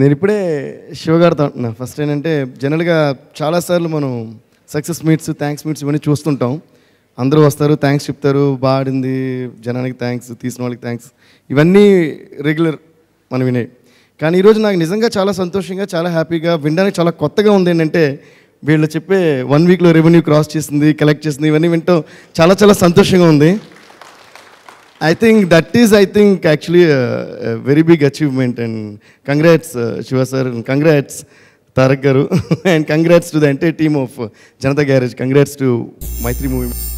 నేను ఇప్పుడే శివగారితో అంటున్నా. ఫస్ట్ ఏంటంటే జనరల్గా చాలాసార్లు మనం సక్సెస్ మీట్స్, థ్యాంక్స్ మీట్స్ ఇవన్నీ చూస్తుంటాం. అందరూ వస్తారు, థ్యాంక్స్ చెప్తారు, బాడింది, జనానికి థ్యాంక్స్, తీసిన వాళ్ళకి థ్యాంక్స్, ఇవన్నీ రెగ్యులర్ మనం వినేవి. కానీ ఈరోజు నాకు నిజంగా చాలా సంతోషంగా, చాలా హ్యాపీగా, వినడానికి చాలా కొత్తగా ఉంది. ఏంటంటే వీళ్ళు చెప్పే 1 వీక్లో రెవెన్యూ క్రాస్ చేసింది, కలెక్ట్ చేసింది, ఇవన్నీ వింటాం చాలా చాలా సంతోషంగా ఉంది. I think that is actually a very big achievement, and congrats Shiva sir, and congrats Tarak garu and congrats to the entire team of Janata Garage. Congrats to Maitri Movie.